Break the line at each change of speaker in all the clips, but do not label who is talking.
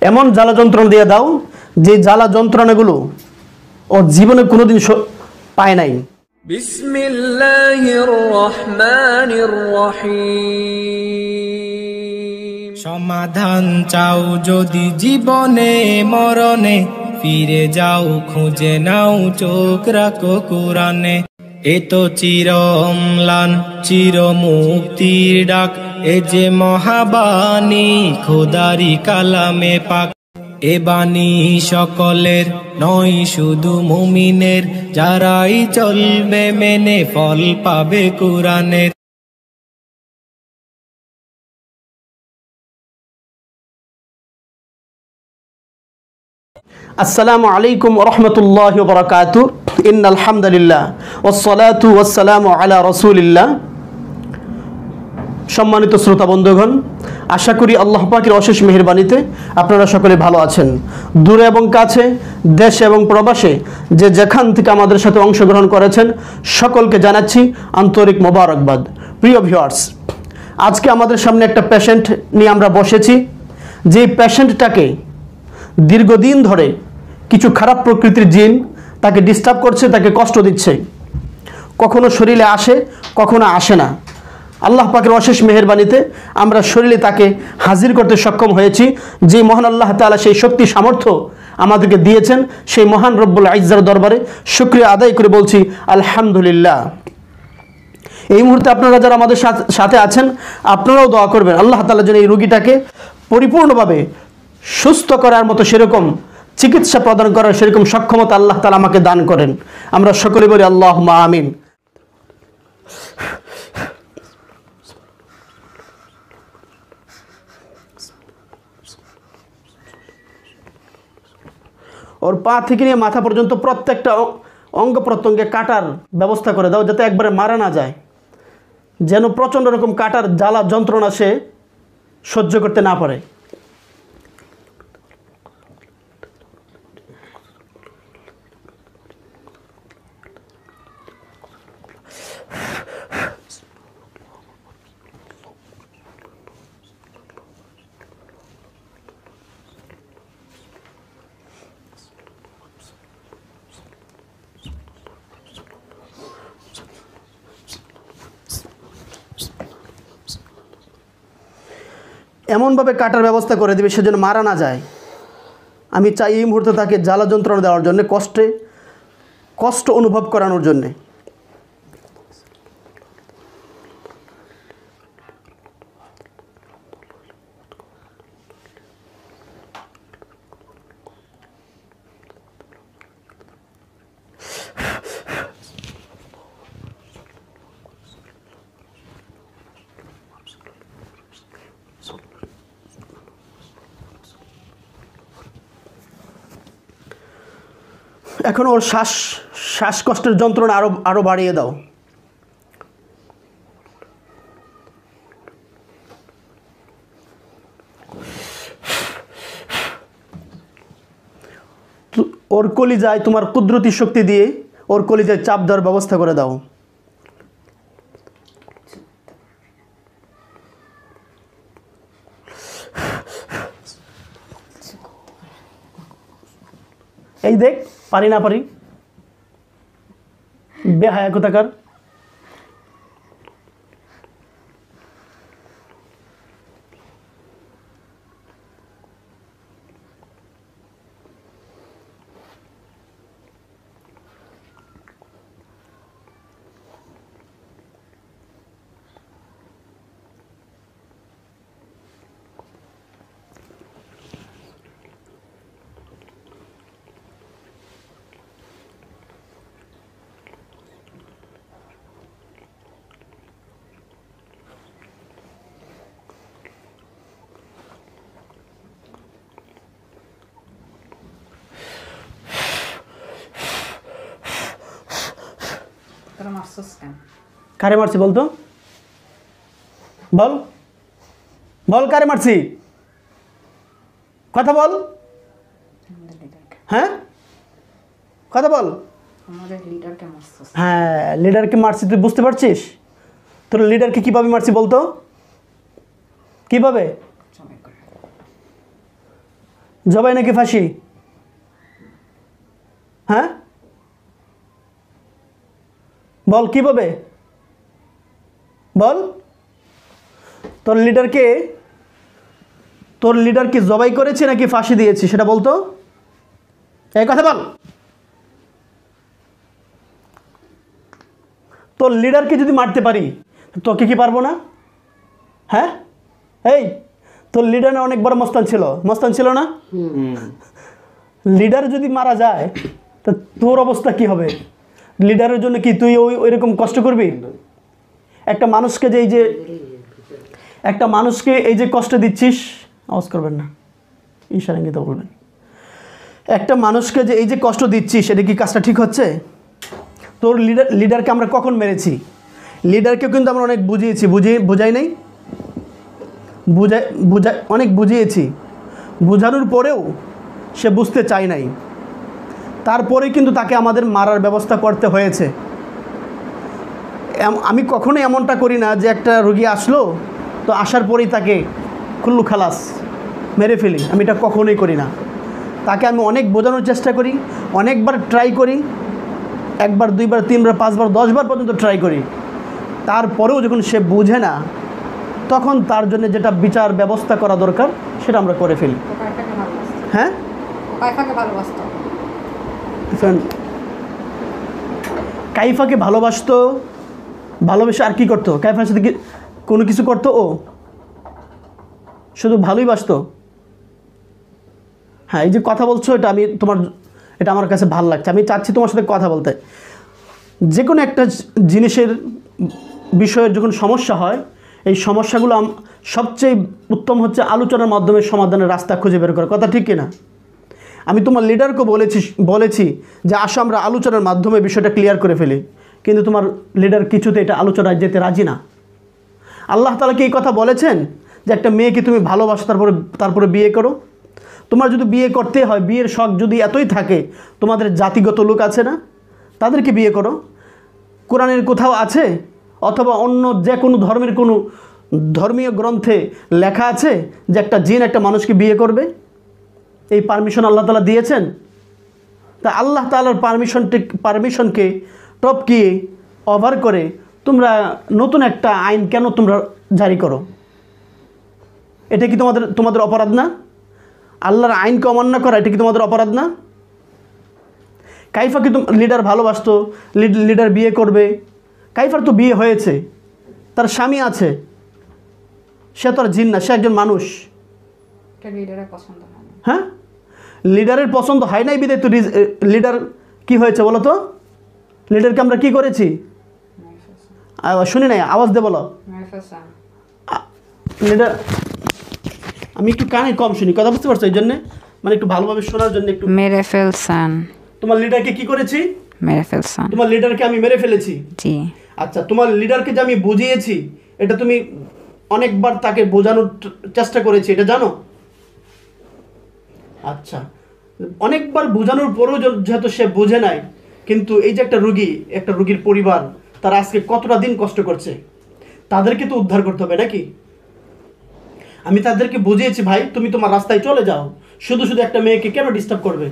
এমন জ্বালা যন্ত্রণা দিয়ে দাও যে জ্বালা যন্ত্রণাগুলো ও জীবনে কোনোদিন পায় নাই।
বিসমিল্লাহির রহমানির রহিম।
সমাধান চাও যদি জীবনে মরণে, ফিরে যাও খুঁজে নাও চোখ রাখো কোরআনে। এ তো চির অম্লান চির মুক্তির ডাক, এ যে মহাবাণী খোদারি কালামে পাক। এ বাণী সকলের নয় শুধু মুমিনের, যারাই চলবে মেনে ফল পাবে কোরআনের।
আসসালামু আলাইকুম ওয়া রাহমাতুল্লাহি ওয়া বারাকাতুহু। ইন্নাল হামদুলিল্লাহ ওয়াসসালাতু ওয়াসসালামু আলা রাসূলিল্লাহ। সম্মানিত শ্রোতা বন্ধুগণ, আশা করি আল্লাহ পাকের অশেষ মেহেরবানিতে আপনারা সকলে ভালো আছেন। দূরে এবং কাছে, দেশে এবং প্রবাসে যে যেখান থেকে আমাদের সাথে অংশগ্রহণ করেছেন সকলকে জানাচ্ছি আন্তরিক মোবারকবাদ। প্রিয় ভিউয়ার্স, আজকে আমাদের সামনে একটা পেশেন্ট নিয়ে আমরা বসেছি। যে পেশেন্টটাকে দীর্ঘদিন ধরে কিছু খারাপ প্রকৃতির জিন তাকে ডিস্টার্ব করছে, তাকে কষ্ট দিচ্ছে। কখনো শরীরে আসে, কখনো আসে না। আল্লাহ পাকের অশেষ মেহেরবানিতে আমরা শরীরে তাকে হাজির করতে সক্ষম হয়েছি। যে মহান আল্লাহ তাআলা সেই শক্তি সামর্থ্য আমাদেরকে দিয়েছেন, সেই মহান রব্বুল ইজ্জার দরবারে শুকরিয়া আদায় করে বলছি আলহামদুলিল্লাহ। এই মুহূর্তে আপনারা যারা আমাদের সাথে আছেন, আপনারাও দোয়া করবেন আল্লাহ তাআলা যেন এই রোগীটাকে পরিপূর্ণভাবে সুস্থ করার মতো সেরকম চিকিৎসা প্রদান করার সেরকম সক্ষমতা আল্লাহ তাআলা আমাকে দান করেন। আমরা সকলে বলি আল্লাহুম্মা আমিন। ওর পা থেকে নিয়ে মাথা পর্যন্ত প্রত্যেকটা অঙ্গ প্রত্যঙ্গে কাটার ব্যবস্থা করে দাও, যাতে একবারে মারা না যায়, যেন প্রচণ্ড রকম কাটার জ্বালা যন্ত্রণা সে সহ্য করতে না পারে। এমনভাবে কাটার ব্যবস্থা করে দেবে সে যেন মারা না যায়। আমি চাই এই মুহূর্তে তাকে জ্বালা যন্ত্রণা দেওয়ার জন্য, কষ্ট অনুভব করানোর জন্যে। এখন ওর শ্বাসকষ্টের যন্ত্রণা আরো বাড়িয়ে দাও। ওর কলিজায় তোমার কুদরতি শক্তি দিয়ে ওর কলিজায় চাপ দেওয়ার ব্যবস্থা করে দাও। এই দেখ, পারি না পারি, বেহায়া কোথাকার। কারে মারছি বলতো? বল বল, কারে মারছি? কথা বল। হ্যাঁ, কথা বল। হ্যাঁ, লিডারকে মারছি, তুই বুঝতে পারছিস? তোর লিডারকে কিভাবে মারছি বলতো? কিভাবে? জবাই নাকি ফাঁসি? হ্যাঁ বল কিভাবে বল। তোর লিডার কি জবাই করেছে নাকি ফাঁসি দিয়েছে সেটা বলতো, এই কথা বল। তোর লিডারকে যদি মারতে পারি তোকে কি পারবো না? হ্যাঁ এই তোর লিডার না অনেক বড় মস্তান ছিল না? লিডার যদি মারা যায় তা তোর অবস্থা কি হবে? লিডারের জন্য কি তুই ওইরকম কষ্ট করবি? একটা মানুষকে এই যে কষ্ট দিচ্ছিস, আওয়াজ করবেন না, ইশারা ইঙ্গিত বলবেন। একটা মানুষকে যে এই যে কষ্ট দিচ্ছিস এটা কি কাজটা ঠিক হচ্ছে? তোর লিডারকে আমরা কখন মেরেছি? লিডারকেও কিন্তু আমরা অনেক বুঝিয়েছি, বুঝাই নাই? অনেক বুঝিয়েছি, বোঝানোর পরেও সে বুঝতে চায় নাই, তারপরে কিন্তু তাকে আমাদের মারার ব্যবস্থা করতে হয়েছে। আমি কখনোই এমনটা করি না যে একটা রোগী আসলো তো আসার পরেই তাকে খুল্লু খালাস মেরে ফেলি, আমি এটা কখনোই করি না। তাকে আমি অনেক বোঝানোর চেষ্টা করি, অনেকবার ট্রাই করি, 1 বার 2 বার 3 বার 5 বার 10 বার পর্যন্ত ট্রাই করি। তারপরেও যখন সে বুঝে না তখন তার জন্য যেটা বিচার ব্যবস্থা করা দরকার সেটা আমরা করে ফেলি। হ্যাঁ কাইফাকে ভালোবেসে আর কি করতো? কাইফার সাথে কি কোনো কিছু করতো? ও শুধু ভালোই বাসতো? হ্যাঁ এই যে কথা বলছো এটা আমার কাছে ভালো লাগছে, আমি চাচ্ছি তোমার সাথে কথা বলতে। যে কোনো একটা জিনিসের বিষয়ের যখন সমস্যা হয় এই সমস্যাগুলো সবচেয়ে উত্তম হচ্ছে আলোচনার মাধ্যমে সমাধানের রাস্তা খুঁজে বের করা, কথা ঠিক কিনা? আমি তোমার লিডারকে বলেছি যে আসো আমরা আলোচনার মাধ্যমে বিষয়টা ক্লিয়ার করে ফেলি, কিন্তু তোমার লিডার কিছুতে এটা আলোচনায় যেতে রাজি না। আল্লাহ তাআলা কি এই কথা বলেছেন যে একটা মেয়েকে তুমি ভালোবাসো তারপরে বিয়ে করো? তোমার যদি বিয়ে করতে হয়, বিয়ের শখ যদি এতই থাকে, তোমাদের জাতিগত লোক আছে না, তাদেরকে বিয়ে করো। কোরআনের কোথাও আছে অথবা অন্য যে কোনো ধর্মীয় গ্রন্থে লেখা আছে যে একটা জিন একটা মানুষকে বিয়ে করবে? এই পারমিশন আল্লাহ তাআলা দিয়েছেন? তা আল্লাহ তাআলার পারমিশনকে টপকিয়ে ওভার করে তোমরা নতুন একটা আইন কেন তোমরা জারি করো? এটা কি তোমাদের অপরাধ না? আল্লাহর আইনকে অমান্য করা এটা কি তোমাদের অপরাধ না? কাইফা কি লিডার ভালোবাসতো, লিডার বিয়ে করবে? কাইফার তো বিয়ে হয়েছে, তার স্বামী আছে, সে তো আর জিন না, সে একজন মানুষ। হ্যাঁ লিডারের পছন্দ হয় নাই বিদায় তো লিডার কি হয়েছে বলো তো? লিডারকে আমরা কি করেছি? শুনি নাই, আওয়াজ দে বলো। লিডার আমি একটু কানে কম শুনি, কথা বুঝতে পারছো? এই জন্যে মানে একটু ভালোভাবে শোনার জন্য একটু
মেরে ফেলছেন।
তোমার লিডারকে কি করেছি?
মেরে ফেলছেন।
তোমার লিডারকে আমি মেরে ফেলেছি?
জি।
আচ্ছা তোমার লিডারকে যে আমি বুঝিয়েছি এটা তুমি অনেকবার তাকে বোঝানোর চেষ্টা করেছি, এটা জানো? আচ্ছা অনেকবার বোঝানোর পরেও যেহেতু সে বোঝে নাই, কিন্তু এই যে একটা রোগীর পরিবার তারা আজকে কতটা দিন কষ্ট করছে, তাদেরকে তো উদ্ধার করতে হবে নাকি? আমি তাদেরকে বুঝিয়েছি ভাই তুমি তোমার রাস্তায় চলে যাও, শুধু একটা মেয়েকে কেন ডিস্টার্ব করবে?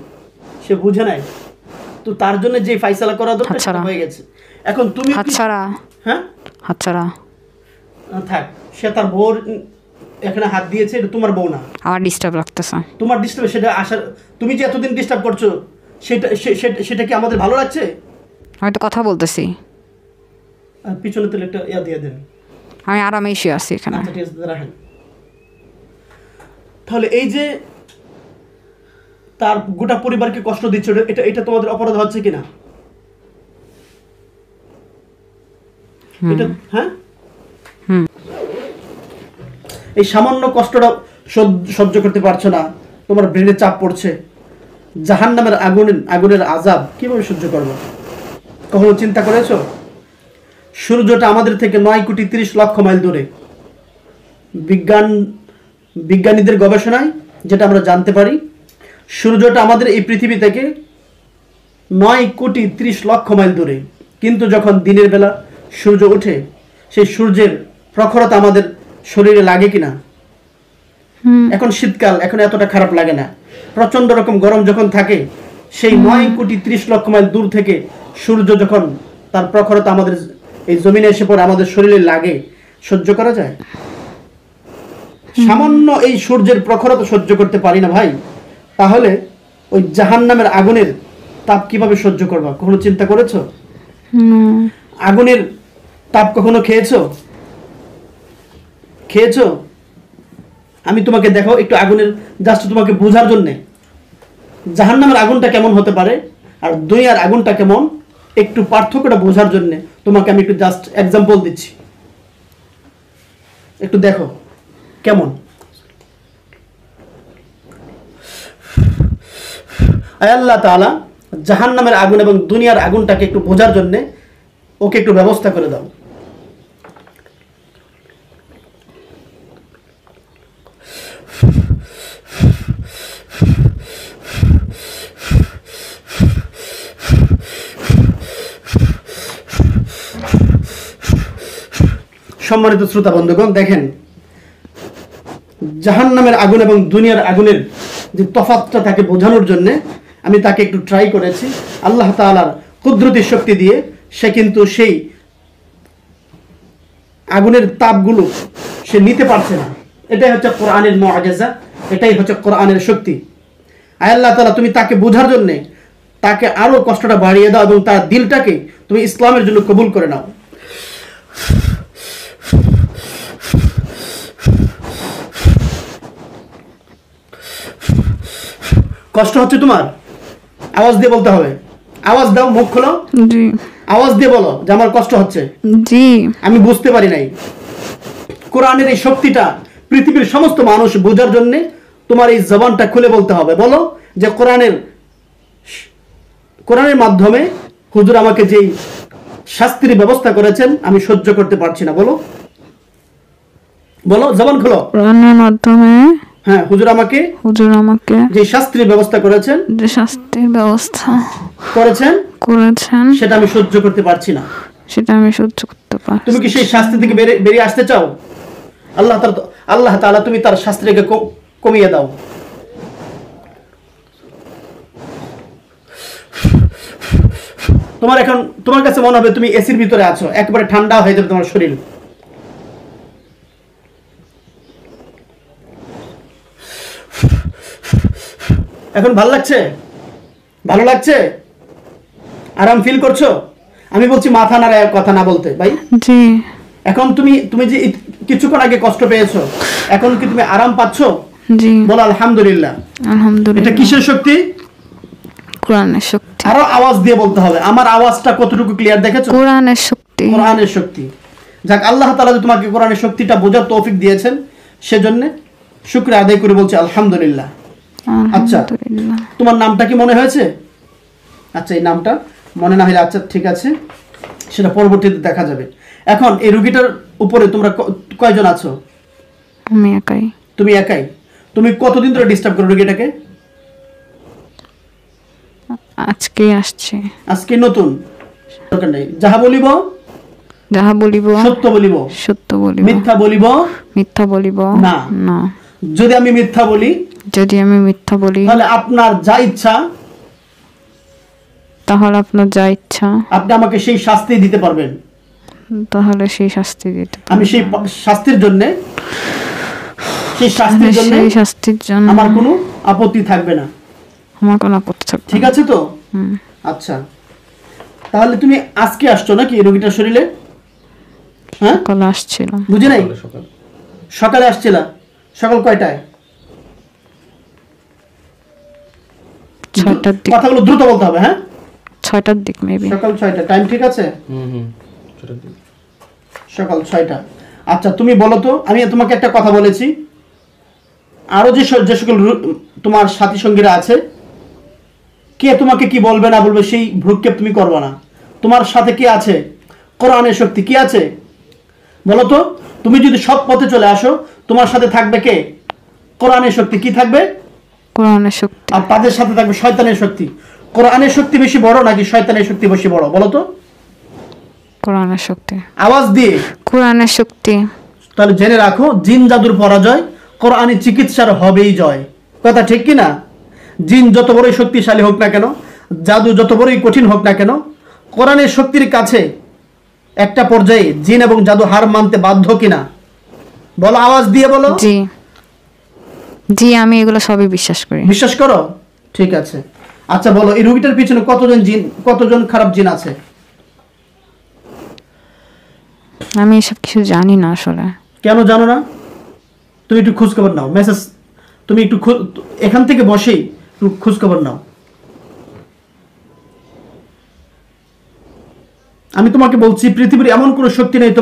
সে বুঝে নাই, তো তার জন্য যে ফাইসালা করা দরকার সেটা হয়ে গেছে। এখন তুমি হ্যাঁ
হাতছাড়া
থাক, সে তার বউর এখানে হাত দিয়েছে, এটা তোমার বউ না।
আমার ডিস্টার্ব লাগতেছে।
তোমার ডিস্টার্ব সেটা আসার, তুমি যে এতদিন ডিস্টার্ব করছো সেটা কি আমাদের ভালো লাগছে?
আমি তো কথা বলতেছি।
পিছনে তো একটা দিয়ে দেন,
আমি আরামে শুয়ে আছি এখানে।
আচ্ছা ঠিক আছে রাখেন। তাহলে এই যে তার গোটা পরিবারকে কষ্ট দিচ্ছে, এটা তোমাদের অপরাধ হচ্ছে কিনা? এটা হ্যাঁ এই সামান্য কষ্টটা সহ্য করতে পারছো না, তোমার ব্রেনে চাপ পড়ছে, জাহান্নামের আগুনের আযাব কিভাবে সহ্য করবে? কখনো চিন্তা করেছো? সূর্যটা আমাদের থেকে 9,30,00,000 মাইল দূরে। বিজ্ঞানীদের গবেষণায় যেটা আমরা জানতে পারি, সূর্যটা আমাদের এই পৃথিবী থেকে 9,30,00,000 মাইল দূরে, কিন্তু যখন দিনের বেলা সূর্য ওঠে সেই সূর্যের প্রখরতা আমাদের শরীরে লাগে কিনা? এখন শীতকাল, এখন এতটা খারাপ লাগে না, প্রচন্ড রকম গরম যখন থাকে, সেই 9,30,00,000 মাইল দূর থেকে সূর্য যখন তার প্রখরতা আমাদের এই জমিনে এসে পড়ে, আমাদের শরীরে লাগে, সহ্য করা যায়? সামান্য এই সূর্যের প্রখরতা সহ্য করতে পারি না ভাই, তাহলে ওই জাহান্নামের আগুনের তাপ কিভাবে সহ্য করবা? কখনো চিন্তা করেছো? আগুনের তাপ কখনো খেয়েছো? আমি তোমাকে দেখো একটু আগুনের, জাস্ট তোমাকে বোঝার জন্য জাহান্নামের আগুনটা কেমন হতে পারে আর দুনিয়ার আগুনটা কেমন, একটু পার্থক্যটা বোঝার জন্য তোমাকে আমি একটু জাস্ট এক্সাম্পল দিচ্ছি, একটু দেখো কেমন। আল্লাহ তাআলা জাহান্নামের আগুন এবং দুনিয়ার আগুনটাকে একটু বোঝার জন্য ওকে একটু ব্যবস্থা করে দাও। সম্মানিত শ্রোতা বন্ধুগণ, দেখেন জাহান্নামের আগুন এবং দুনিয়ার আগুনের যে তফাৎটা তাকে বোঝানোর জন্য আমি তাকে একটু ট্রাই করেছি। আল্লাহ তাআলার কুদরতি শক্তি দিয়ে সে কিন্তু সেই আগুনের তাপগুলো সে নিতে পারছে না। এটাই হচ্ছে কোরআনের মুআজিজা, এটাই হচ্ছে কোরআনের শক্তি। আল্লাহ তাআলা তুমি তাকে বোঝার জন্য তাকে আরো কষ্টটা বাড়িয়ে দাও এবং তার দিলটাকে তুমি ইসলামের জন্য কবুল করে নাও। কষ্ট হচ্ছে তোমার? আওয়াজ দিয়ে বলতে হবে। আওয়াজ দাও, মুখ খোলো,
জি
আওয়াজ দিয়ে বলো যে আমার কষ্ট হচ্ছে,
জি
আমি বুঝতে পারি নাই। কোরআনের এই শক্তিটা পৃথিবীর সমস্ত মানুষ বোঝার জন্য তোমার এই জবানটা খুলে বলতে হবে। বলো যে কোরআনের মাধ্যমে হুজুর আমাকে যেই শাস্তির ব্যবস্থা করেছেন আমি সহ্য করতে পারছি না। বলো বলো, জবান খোলো।
কোরআনের মাধ্যমে
হ্যাঁ, হুজুর আমাকে যে শাস্তির ব্যবস্থা করেছেন,
যে শাস্তির ব্যবস্থা
করেছেন
সেটা
আমি সহ্য করতে পারছি না। তুমি কি সেই শাস্তি থেকে বেরিয়ে আসতে চাও? আল্লাহ তাআলা তুমি তার শাস্তিকে কমিয়ে দাও। তোমার কাছে মনে হবে তুমি এসির ভিতরে আছো, একবারে ঠান্ডা হয়ে যাবে তোমার শরীর। এখন ভালো লাগছে? আরাম ফিল করছো? আমি বলছি মাথা নাড়ায় কথা না বলতে ভাই।
জি।
এখন তুমি যে কিছুক্ষণ আগে কষ্ট পেয়েছো, এখন কি তুমি আরাম পাচ্ছো?
জি।
বলো আলহামদুলিল্লাহ। এটা কিসের শক্তি?
কোরআনের শক্তি।
আরো আওয়াজ দিয়ে বলতে হবে। আমার আওয়াজটা কতটুকু ক্লিয়ার দেখেছো? কোরআনের শক্তি। যাক, আল্লাহ তাআলা তোমাকে কোরআনের শক্তিটা বোঝার তৌফিক দিয়েছেন, সেজন্য শুকরিয়া আদায় করে বলছি আলহামদুলিল্লাহ। আচ্ছা, তোমার নামটা কি মনে হয়েছে? আচ্ছা, এই নামটা মনে না হলে আচ্ছা ঠিক আছে, সেটা পরবর্তীতে দেখা যাবে। এখন এই রোগীটার উপরে তোমরা কয়জন আছো?
আমি একাই।
তুমি একাই? তুমি কতদিন ধরে ডিস্টার্ব করো রোগীটাকে?
আজকে আসছে।
আজকে নতুন? দরকার নাই। যাহা বলিব সত্য বলিব, মিথ্যা বলিব না। যদি আমি মিথ্যা বলি তাহলে আপনার যা ইচ্ছা আপনি আমাকে সেই শাস্তি দিতে পারবেন। আমি সেই শাস্তির জন্য আমার কোনো আপত্তি থাকবে না। ঠিক আছে তো? আচ্ছা, তাহলে তুমি আজকে আসছো নাকি রোগীটার শরীরে? হ্যাঁ, বুঝি নাই। সকালে আসছিলা? সকাল কয়টায়? কথাগুলো দ্রুত বলতে হবে। হ্যাঁ,
6টার দিক মেবি।
সকাল 6টা টাইম ঠিক আছে? সকাল 6টা। আচ্ছা, তুমি বলো তো, আমি তোমাকে একটা কথা বলেছি, আরো যে সকল তোমার সাথী সঙ্গীরা আছে, কে তোমাকে কি বলবে না বলবে সেই ভ্রুক্ষেপ তুমি করবে না। তোমার সাথে কি আছে? কোরআনের শক্তি কি আছে বলো তো? তুমি যদি সৎ পথে চলে আসো, তোমার সাথে থাকবে কে? কোরআনের শক্তি। কি থাকবে?
কোরআনের শক্তি।
আর তাদের সাথে থাকবে শয়তানের শক্তি। কোরআনের শক্তি বেশি বড় নাকি শয়তানের শক্তি বেশি বড় বলো তো?
কোরআনের শক্তি।
আওয়াজ দিয়ে
কোরআনের শক্তি।
তাহলে জেনে রাখো, জিন জাদুর পরাজয় কোরআনী চিকিৎসার হবেই জয়। কথা ঠিক কি না? জিন যত বড়ই শক্তিশালী হোক না কেন, জাদু যত বড়ই কঠিন হোক না কেন, কোরআনের শক্তির কাছে একটা পর্যায়ে জিন এবং জাদু হার মানতে বাধ্য কিনা? বলো, আওয়াজ দিয়ে বলো।
জি জি, আমি এগুলো সবই বিশ্বাস করি।
বিশ্বাস করো? ঠিক আছে। আচ্ছা বলো, এই রুগীটার পিছনে কতজন খারাপ জিন আছে?
আমি এসব কিছু জানি না আসলে।
কেন জানো না? তুমি একটু খোঁজ খবর নাও, তুমি একটু এখান থেকে বসেই একটু খোঁজ খবর নাও। আমি তোমাকে বলছি, পৃথিবীর এমন কোনো শক্তি নেই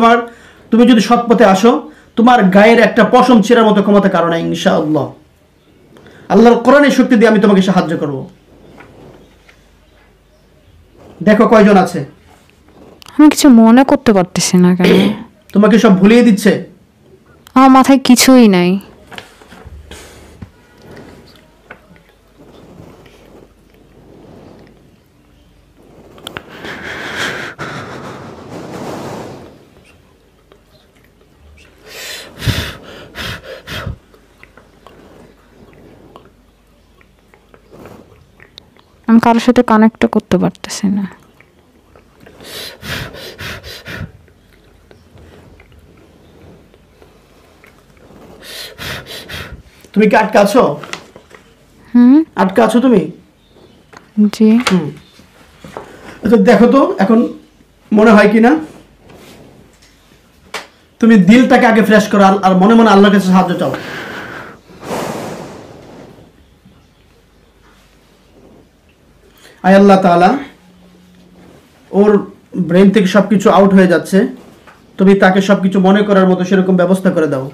তুমি যদি সৎ পথে আসো, তোমার গায়ের একটা পশম ছেঁড়ার মতো ক্ষমতা কারণ নাই ইনশাআল্লাহ। আল্লাহর কোরআনের শক্তি দিয়ে আমি তোমাকে সাহায্য করব। দেখো কয়জন আছে।
আমি কিছু মনে করতে পারতেছি না কেন।
তোমাকে সব ভুলিয়ে দিচ্ছে।
আমার মাথায় কিছুই নাই। আমি কারোর সাথে কানেক্ট করতে পারতেছি না।
তুমি কি আটকা আছো? আটকা আছো তুমি?
জি।
আচ্ছা দেখো তো এখন মনে হয় কি না। তুমি দিলটাকে আগে ফ্রেশ করো আর মনে মনে আল্লাহর কাছে সাহায্য চাও। আয় আল্লাহ তাআলা, ওর ব্রেন থেকে সবকিছু আউট হয়ে যাচ্ছে, তুমি তাকে সবকিছু মনে করার মতো সেরকম ব্যবস্থা করে দাও।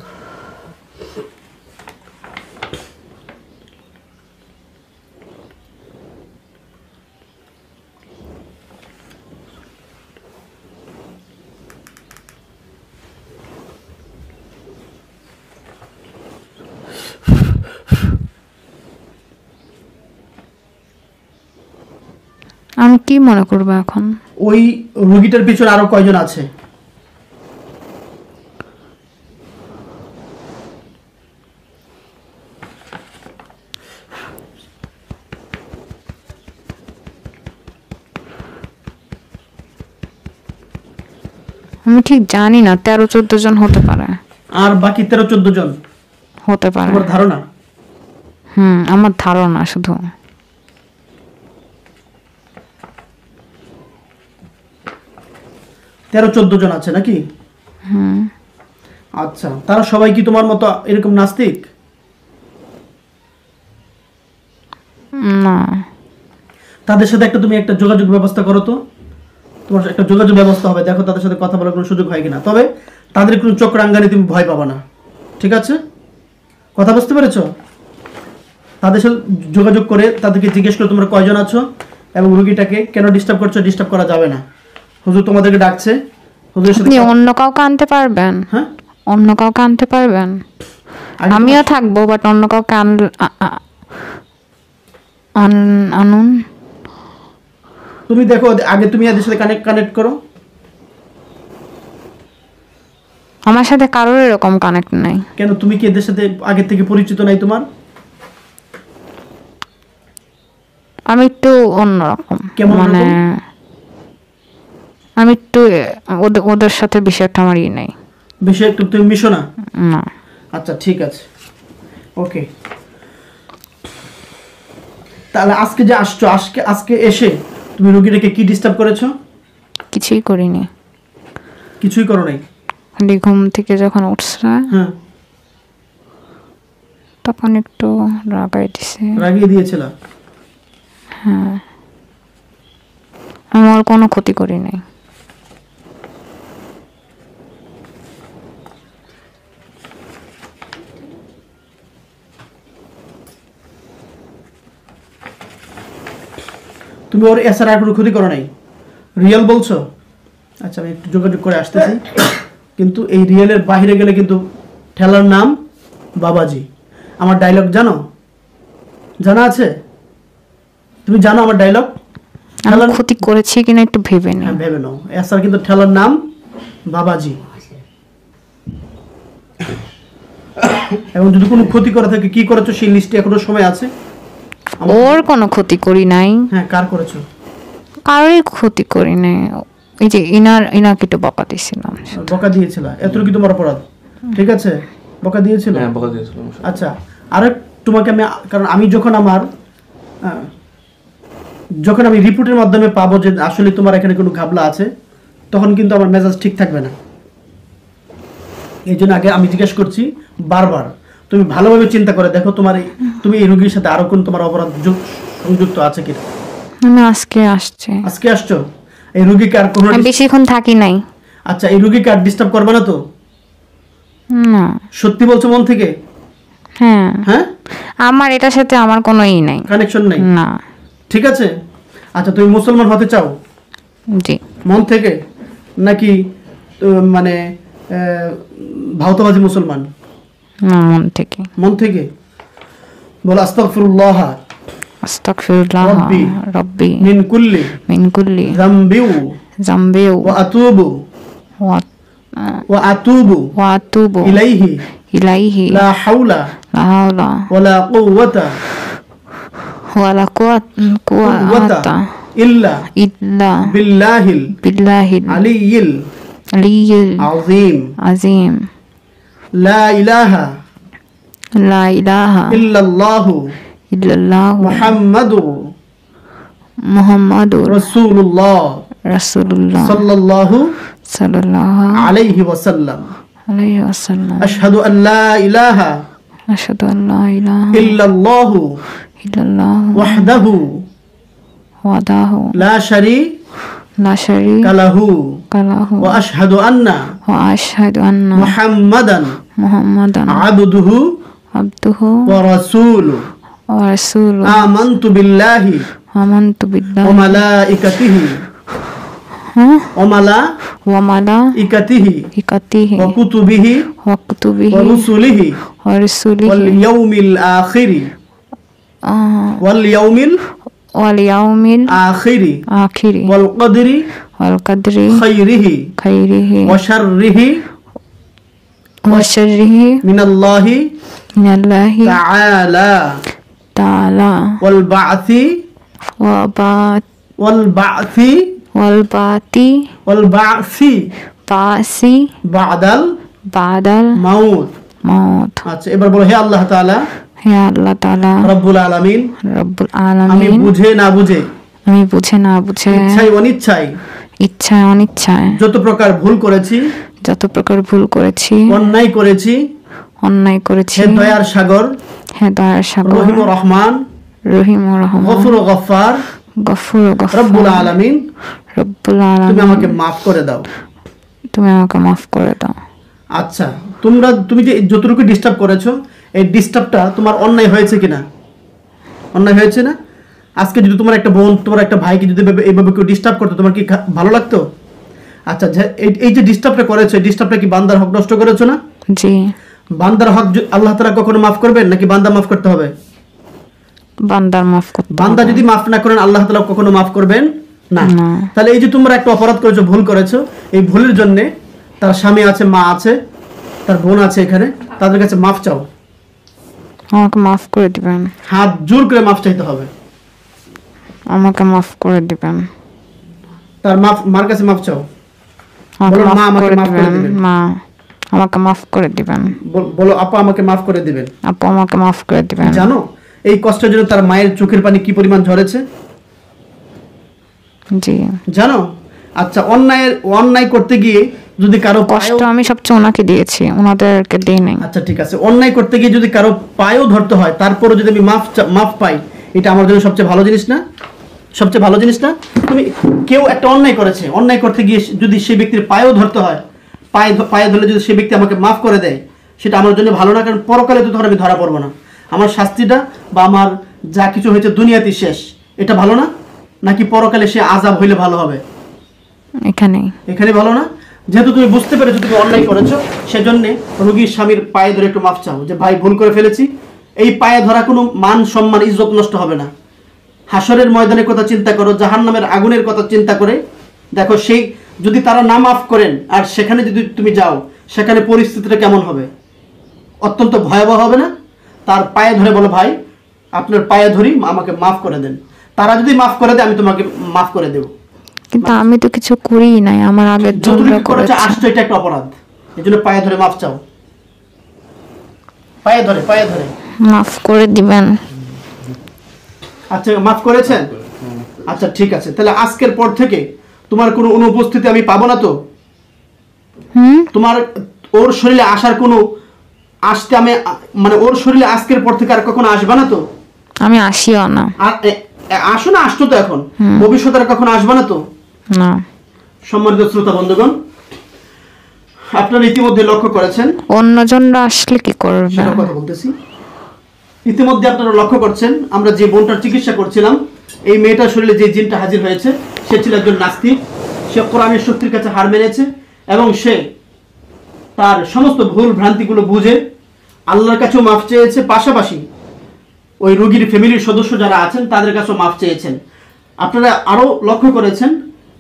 আমি কি মনে করবো এখন?
ওই রোগীটার পিছনে আরো কয়জন আছে?
আমি ঠিক জানি না, 13-14 জন হতে পারে।
আর বাকি 13-14 জন
হতে পারে।
তোমার ধারণা?
আমার ধারণা শুধু।
13-14 জন আছে নাকি? আচ্ছা, তারা সবাই কি তোমার মতো এরকম নাস্তিক?
না।
তাদের সাথে তুমি একটা যোগাযোগ ব্যবস্থা করো তো। তোমার একটা যোগাযোগ ব্যবস্থা হবে, দেখো তাদের সাথে কথা বলার কোনো সুযোগ হয় কিনা। তবে তাদের কোনো চক্রাঙ্গানি তুমি ভয় পাবা না, ঠিক আছে? কথা বুঝতে পেরেছো? তাদের সাথে যোগাযোগ করে তাদেরকে জিজ্ঞেস করে তোমরা কয়জন আছো এবং রোগীটাকে কেন ডিস্টার্ব করছো। ডিস্টার্ব করা যাবে না। হুজুর তোমাদেরকে ডাকছে। হুজুরের সাথে
আপনি অন্য কাউকে আনতে পারবেন?
হ্যাঁ,
অন্য কাউকে আনতে পারবেন? আমিও থাকবো, বাট অন্য কাউকে আনুন।
তুমি দেখো আগে, তুমি এদের সাথে কানেক্ট করো।
আমার সাথে কারোর এরকম কানেক্ট নাই।
কেন, তুমি কি এদের সাথে আগে থেকে পরিচিত নাই তোমার?
আমি একটু অন্যরকম,
মানে
আমি একটু ওদের সাথে বেশি একটা আমার নেই।
বেশি একটু তুমি মিশো না?
না।
আচ্ছা ঠিক আছে, ওকে। তাহলে আজকে যে আসছো, আজকে এসে তুমি রোগীটাকে কি ডিস্টার্ব করেছো?
কিছুই করিনি।
কিছুই করো নাই?
খালি ঘুম থেকে যখন উঠছে তখন একটু
রাগিয়ে দিয়েছিল।
হ্যাঁ, আমার কোনো ক্ষতি করি নাই।
তুমি ওর এছাড়া আর কোনো ক্ষতি করো নাই? রিয়েল বলছো? আচ্ছা, আমি একটু যোগাযোগ করে আসতেছি। কিন্তু এই রিয়েলের বাইরে গেলে কিন্তু ঠেলার নাম বাবাজি। আমার ডায়লগ জানো? জানা আছে? তুমি জানো আমার ডায়লগ?
আমি ক্ষতি করেছি কিনা একটু ভেবে নি।
হ্যাঁ, ভেবে নাও। এছাড়া কিন্তু ঠেলার নাম বাবাজি। এবং যদি কোনো ক্ষতি করে থাকে, কি করেছো সেই লিস্টে এখনো সময় আছে।
ওর কোনো ক্ষতি করি নাই,
হ্যাঁ, কার করেছো?
কারোরই ক্ষতি করি নাই। এই যে ইনাকে তো বকা দিয়েছিলাম।
বকা দিয়েছিল, এতটুকু কি তোমার অপরাধ? ঠিক আছে, বকা দিয়েছিল।
হ্যাঁ, বকা দিয়েছিলাম।
আচ্ছা, আরেক তোমাকে আমি, কারণ আমি যখন আমার যখন আমি রিপোর্টের মাধ্যমে পাবো যে আসলে তোমার এখানে কোনো ঘাবলা আছে, তখন কিন্তু আমার মেজাজ ঠিক থাকবে না। এই জন্য আগে আমি জিজ্ঞেস করছি বারবার, তুমি ভালোভাবে চিন্তা করে দেখো তুমি এই রোগীর সাথে আরো কোন তোমার অপরাধ সংযুক্ত আছে কিনা।
আমি আজকে আসছি।
আজকে আসছো? এই রোগীকে আর কোনো
আমি বেশিক্ষণ থাকি নাই।
আচ্ছা, এই রোগীকে আর ডিস্টার্ব করবে না তো?
না।
সত্যি বলছো মন থেকে?
হ্যাঁ,
হ্যাঁ,
আমার এটার সাথে আমার কোনো নাই,
কানেকশন নাই।
না।
ঠিক আছে, আচ্ছা, তুমি মুসলমান হতে চাও
জি।
মন থেকে, নাকি মানে ভাওতাবাজি মুসলমান?
না, মন থেকে।
মন থেকে বলো আস্তাগফিরুল্লাহ
আস্তাগফিরুল্লাহ
রব্বি
রব্বি
মিন কুল্লি
মিন কুল্লি
যামবি
যামবি
ওয়া আতুবু
ওয়া আতুবু
ইলাইহি
ইলাইহি
লা হাওলা
লা হাওলা
ওয়ালা কুওয়াতা
ওয়ালা কুওয়াতা
ইল্লা
ইল্লা
বিল্লাহিল
বিল্লাহিল
আলিয়্যিল
আলিয়্যিল
আযীম
আযীম
লা ইলাহা
লা ইলাহা
ইল্লাল্লাহু
ইল্লাল্লাহু মুহাম্মাদুর
রাসূলুল্লাহ
রাসূলুল্লাহ
সাল্লাল্লাহু
সাল্লাল্লাহু
আলাইহি ওয়াসাল্লাম।
আলাইহি ওয়াসাল্লাম।
আশহাদু আন লা ইলাহা
আশহাদু আন লা ইলাহা
ইল্লাল্লাহু
ইল্লাল্লাহু
ওয়াহদাহু
ওয়াহদাহু
লা শারীকা লাহু
লাহু
ওয়া আশহাদু আন্না
ওয়া আশহাদু আন্না
মুহাম্মাদান
মুহাম্মাদান
আবদুহু
আবদুহু
ওয়া রাসূলুহু।
ওয়া রাসূলুহু।
আমানতু বিল্লাহি
আমানতু বিল্লাহি
ওয়া মালাইকাতিহি ওয়া মালাইকাতিহি ওয়া কুতুবিহি
ওয়া কুতুবিহি
ওয়া রুসুলিহি
ওয়া রাসূলিহি
ওয়াল ইয়াউমিল আখিরি ওয়াল ইয়াউমিল আখিরি
আখিরি
ওয়াল কদরি
ওয়াল কদরি
খাইরিহি
খাইরিহি
ওয়া শাররিহি
ওয়া শাররিহি
মিনাল্লাহি
মিনাল্লাহি
তাআলা
তাআলা
ওয়াল বা'থি
ওয়াল বা'থি বা'সি বাদাল
মাউত। আচ্ছা, এবার বলো, হে আল্লাহ তাআলা,
হে আল্লাহ তাআলা
রব্বুল আলামিন,
রব্বুল
আমি
আলামিন,
বুঝে না বুঝে,
ইচ্ছায় অনিচ্ছায়
যত প্রকার ভুল করেছি, অন্যায় করেছি, হে দয়ার সাগর, রহিম ও রহমান, গফুর ও গফফার, রব্বুল আলামিন, তুমি আমাকে মাফ করে দাও। আচ্ছা, তুমি যে যতটুকু ডিস্টার্ব করেছো, এই ডিস্টার্বটা তোমার অন্যায় হয়েছে কিনা? অন্যায় হয়েছে না? আজকে যদি তোমার একটা বোন, তোমার একটা ভাইকে যদি এইভাবে কেউ ডিস্টার্ব করতো, তোমার কি ভালো লাগতো? আচ্ছা, এই যে ডিস্টার্বটা করেছো, এই ডিস্টার্বটা কি বান্দার হক নষ্ট করেছো না?
জি।
বান্দার হক আল্লাহ তাআলা কখনো মাফ করবেন নাকি বান্দা মাফ করতে হবে? বান্দা যদি মাফ না করেন, আল্লাহ তাআলা কখনো মাফ করবেন না। তাহলে এই যে তোমরা একটা অপরাধ করেছো, ভুল করেছো, এই ভুলের জন্য তার স্বামী আছে, মা আছে, তার বোন আছে, এখানে তাদের কাছে মাফ চাও।
আমাকে মাফ করে দিবেন।
হাত জোর করে মাফ চাইতে হবে।
আমাকে মাফ করে দিবেন।
তার মার কাছে মাফ চাও। বলো, মা আমাকে মাফ করে দিবেন।
মা আমাকে মাফ করে দিবেন।
বলো, আপা আমাকে মাফ করে দিবেন।
আপা আমাকে মাফ করে দিবেন।
জানো এই কষ্টের জন্য তার মায়ের চোখের পানি কি পরিমাণ ঝরেছে?
জি,
জানো? আচ্ছা, অন্যায় করতে গিয়ে যদি কারো
কষ্ট আমি সবচেয়ে ওনাকে দিয়েছি, ওনাদেরকে দিই নাই।
আচ্ছা, ঠিক আছে, অন্যায় করতে গিয়ে যদি কারো পায়েও ধরতে হয়, তারপরে যদি আমি মাফ পাই, এটা আমার জন্য সবচেয়ে ভালো জিনিস না? সবচেয়ে ভালো জিনিস না? তুমি কেউ একটা অন্যায় করেছে, অন্যায় করতে গিয়ে যদি সেই ব্যক্তির পায়েও ধরতে হয়, পায়ে ধরলে যদি সেই ব্যক্তি আমাকে মাফ করে দেয়, সেটা আমার জন্য ভালো না। কারণ পরকালে তো আমি ধরা পড়বো না, আমার শাস্তিটা বা আমার যা কিছু হয়েছে দুনিয়াতে শেষ, এটা ভালো না? নাকি পরকালে সে আযাব হইলে ভালো হবে? এখানে ভালো না? যেহেতু তুমি বুঝতে পেরেছো তুমি অন্যায় করেছো, সেজন্য রোগীর স্বামীর পায়ে ধরে একটু মাফ চাও যে ভাই, ভুল করে ফেলেছি। এই পায়ে ধরা কোনো মান সম্মান ইজ্জত নষ্ট হবে না। হাসরের ময়দানের কথা চিন্তা করো, জাহান্নামের আগুনের কথা চিন্তা করে দেখো, সেই যদি তারা না মাফ করেন আর সেখানে যদি তুমি যাও, সেখানে পরিস্থিতিটা কেমন হবে? অত্যন্ত ভয়াবহ হবে না? তার পায়ে ধরে বলো, ভাই আপনার পায়ে ধরি, আমাকে মাফ করে দেন। তারা যদি মাফ করে দেয় আমি তোমাকে মাফ করে দেব।
কিন্তু আমি তো কিছু করিই নাই, আমার আগের জন্য
যতটুকু করেছে
করেছে।
আসতো এটা একটা অপরাধ, এই জন্য পায়ে ধরে মাফ চাও, পায়ে ধরে
মাফ করে দিবেন।
আচ্ছা মাফ করেছেন? আচ্ছা ঠিক আছে, তাহলে আজকের পর থেকে তোমার কোনো অনুপস্থিতি আমি পাবো না তো? তোমার ওর শরীরে আসার কোনো আসতে আমি মানে ওর শরীরে আজকের পর থেকে আর কখনো আসবে না তো?
আমি আসিও না।
আসো না, আসতো তো, এখন ভবিষ্যতে আর কখনো আসবে না তো?
না।
সম্মানিত শ্রোতা বন্ধুগণ, আপনারা ইতিমধ্যে লক্ষ্য করেছেন,
অন্যজনরা আসলে কি করবে?
সেটা কথা বলতেছি। ইতিমধ্যে আপনারা লক্ষ্য করছেন, আমরা যে বোনটার চিকিৎসা করছিলাম, এই মেয়েটার শরীরে যে জিনটা হাজির হয়েছে, সে ছিল একজন নাস্তিক। সে কোরআনের শক্তির কাছে হার মেনেছে এবং সে তার সমস্ত ভুল ভ্রান্তিগুলো বুঝে আল্লাহর কাছেও মাফ চেয়েছে, পাশাপাশি ওই রোগীর ফ্যামিলির সদস্য যারা আছেন তাদের কাছেও মাফ চেয়েছেন। আপনারা আরও লক্ষ্য করেছেন,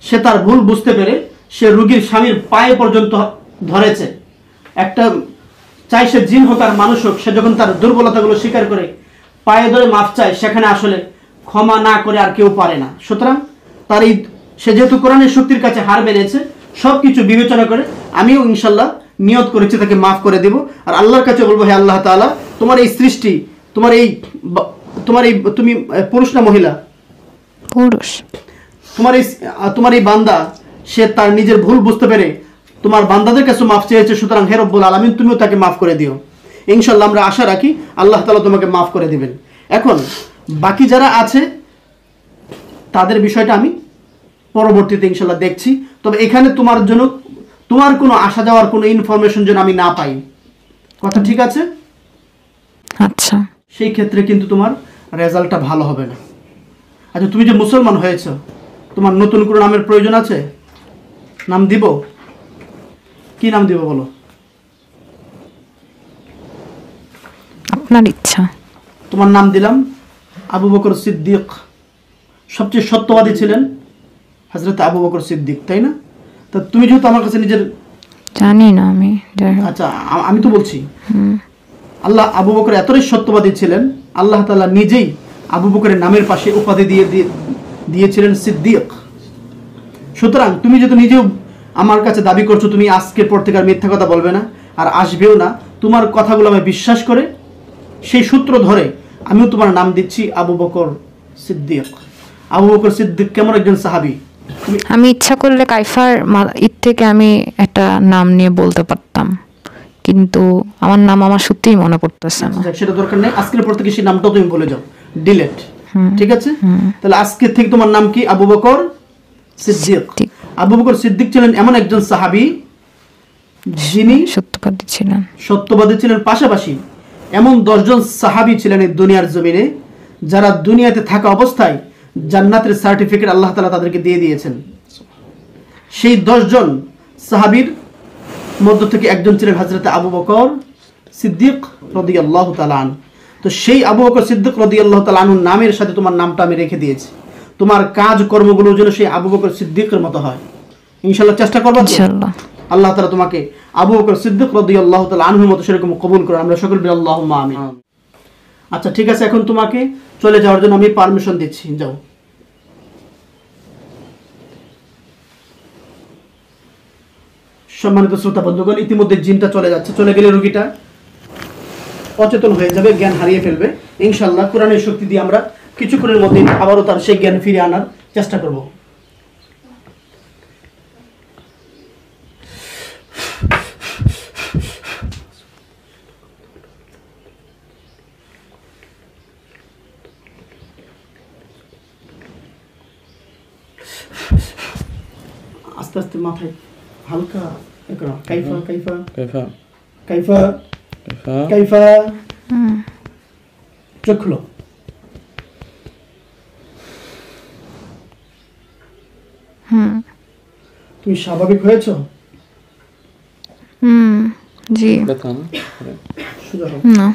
সে তার ভুল বুঝতে পেরে সে রোগীর স্বামীর পায়ে পর্যন্ত ধরেছে। একটা চাই সে জিন হোক আর মানুষ হোক, সে যখন তার দুর্বলতাগুলো স্বীকার করে পায়ে ধরে মাফ চায়, সেখানে আসলে ক্ষমা না করে আর কেউ পারে না। সুতরাং তার এই সে যেহেতু কোরআনের শক্তির কাছে হার মেনেছে, সব কিছু বিবেচনা করে আমিও ইনশাল্লাহ নিয়ত করেছি তাকে মাফ করে দেব। আর আল্লাহর কাছে বলবো, হে আল্লাহ তাআলা, তোমার এই সৃষ্টি, তোমার এই তুমি পুরুষ না মহিলা?
পুরুষ।
তোমার এই বান্দা, সে তার নিজের ভুল বুঝতে পেরে তোমার বান্দাদের কাছে মাফ চেয়েছে। সুতরাং হে রব্বুল আলামিন, তুমিও তাকে মাফ করে দিও। ইনশাল্লাহ আমরা আশা রাখি আল্লাহ তাআলা তোমাকে মাফ করে দিবেন। এখন বাকি যারা আছে তাদের বিষয়টা আমি পরবর্তীতে ইনশাল্লাহ দেখছি। তবে এখানে তোমার জন্য তোমার কোনো আসা যাওয়ার কোনো ইনফরমেশন যেন আমি না পাই, কথা ঠিক আছে?
আচ্ছা।
সেই ক্ষেত্রে কিন্তু তোমার রেজাল্টটা ভালো হবে না। আচ্ছা, তুমি যে মুসলমান হয়েছ, তোমার নতুন কোনো নামের প্রয়োজন আছে? নাম দিব? কি নাম দিব বলো?
আপনার ইচ্ছা।
তোমার নাম দিলাম আবু বকর সিদ্দিক। সবচেয়ে সত্যবাদী ছিলেন হযরত আবু বকর সিদ্দিক, তাই না? তা তুমি যেহেতু আমার কাছে নিজের,
জানি না আমি,
আচ্ছা আমি তো বলছি, আল্লাহ আবু বকর এতটাই সত্যবাদী ছিলেন, আল্লাহ তাআলা নিজেই আবু বকরের নামের পাশে উপাধি দিয়েছিলেন সিদ্দিক। সুতরাং তুমি যেহেতু নিজেও আমার কাছে দাবি করছো তুমি আজকের পর থেকে আর মিথ্যা কথা বলবে না আর আসবেও না, তোমার কথাগুলো আমি বিশ্বাস করে সেই সূত্র ধরে আমিও তোমার নাম দিচ্ছি আবু বকর সিদ্দিক। আবু বকর সিদ্দিক কেমন একজন সাহাবী!
আমি ইচ্ছা করলে কাইফার ঈদ থেকে আমি একটা নাম নিয়ে বলতে পারতাম, কিন্তু আমার নাম আমার সত্যিই মনে পড়তেছে না।
সেটা দরকার নেই, আজকের পর থেকে সেই নামটাও তুমি বলে যাও, ডিলেট। ঠিক আছে? তাহলে আজকে থেকে তোমার নাম কি? আবু বকর সিদ্দিক। আবু বকর সিদ্দিক ছিলেন এমন একজন সাহাবী যিনি সত্যবাদী ছিলেন। পাশাপাশি এমন 10 জন সাহাবী ছিলেন এই দুনিয়ার জমিনে যারা দুনিয়াতে থাকা অবস্থায় জান্নাতের সার্টিফিকেট আল্লাহ তাআলা তাদেরকে দিয়ে দিয়েছেন। সেই 10 জন সাহাবীর মধ্য থেকে একজন ছিলেন হযরত আবু বকর সিদ্দিক রাদিয়াল্লাহু তাআলা আনহু। তো সেই আবু বকর সিদ্দিক রাদিয়াল্লাহু তাআলা আনহুর নামের সাথে তোমার নামটা আমি রেখে দিয়েছি। তোমার কাজ কর্মগুলো যেন সেই আবু বকর সিদ্দিকের মতো হয়, ইনশাআল্লাহ চেষ্টা করব। ইনশাআল্লাহ আল্লাহ তাআলা তোমাকে আবু বকর সিদ্দিক রাদিয়াল্লাহু তাআলা আনহুর মতো সেরকম কবুল করে, আমরা সকলে বলি আল্লাহুম্মা আমিন। আচ্ছা ঠিক আছে, এখন তোমাকে চলে যাওয়ার জন্য আমি পারমিশন দিচ্ছি, যাও। সম্মানিত শ্রোতা বন্ধুগণ, ইতিমধ্যে জিনটা চলে যাচ্ছে, চলে গেলে রোগীটা অচেতন হয়ে যাবে, জ্ঞান হারিয়ে ফেলবে। ইনশাআল্লাহ কোরআনের শক্তি দিয়ে আমরা কিছুক্ষণের মধ্যে আবারও তার সেই জ্ঞান ফিরিয়ে আনার চেষ্টা করব। আস্তে আস্তে মাথায় হালকা কাইফা কাইফা কাইফা কাইফা কাইফা চোখ খুলো। তুমি স্বাভাবিক হয়েছো?
জি না।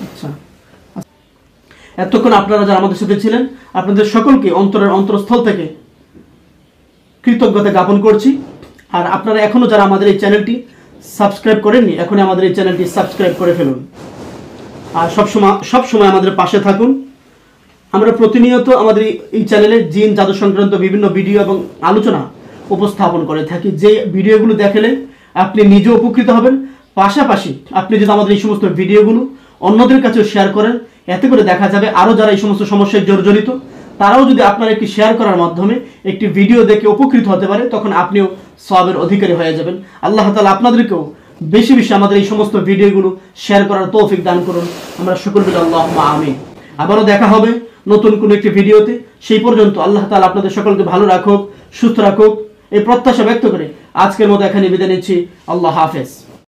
আচ্ছা, এতক্ষণ আপনারা যারা আমাদের সাথে ছিলেন আপনাদের সকলকে অন্তরের অন্তরস্থল থেকে কৃতজ্ঞতা জ্ঞাপন করছি। আর আপনারা এখনো যারা আমাদের এই চ্যানেলটি সাবস্ক্রাইব করেননি, এখনই আমাদের এই চ্যানেলটি সাবস্ক্রাইব করে ফেলুন। আর সবসময় আমাদের পাশে থাকুন। আমরা প্রতিনিয়ত আমাদের এই চ্যানেলে জিন জাদু সংক্রান্ত বিভিন্ন ভিডিও এবং আলোচনা উপস্থাপন করে থাকি। যে ভিডিওগুলো দেখলে আপনি নিজে উপকৃত হবেন, পাশাপাশি আপনি যদি আমাদের এই সমস্ত ভিডিওগুলো অন্যদের কাছেও শেয়ার করেন, এতে করে দেখা যাবে আরও যারা এই সমস্ত সমস্যায় জর্জরিত তারাও যদি আপনার একটি শেয়ার করার মাধ্যমে একটি ভিডিও দেখে উপকৃত হতে পারে, তখন আপনিও সওয়াবের অধিকারী হয়ে যাবেন। আল্লাহ তাআলা আপনাদেরকেও বেশি বেশি আমাদের এই সমস্ত ভিডিওগুলো শেয়ার করার তৌফিক দান করুন। আমরা শুকর বলি আল্লাহুম্মা আমিন। আবারও দেখা হবে নতুন কোনো একটি ভিডিওতে। সেই পর্যন্ত আল্লাহ তাআলা আপনাদের সকলকে ভালো রাখুক, সুস্থ রাখুক, এই প্রত্যাশা ব্যক্ত করে আজকের মতো এখানে বিদায় নিচ্ছি। আল্লাহ হাফেজ।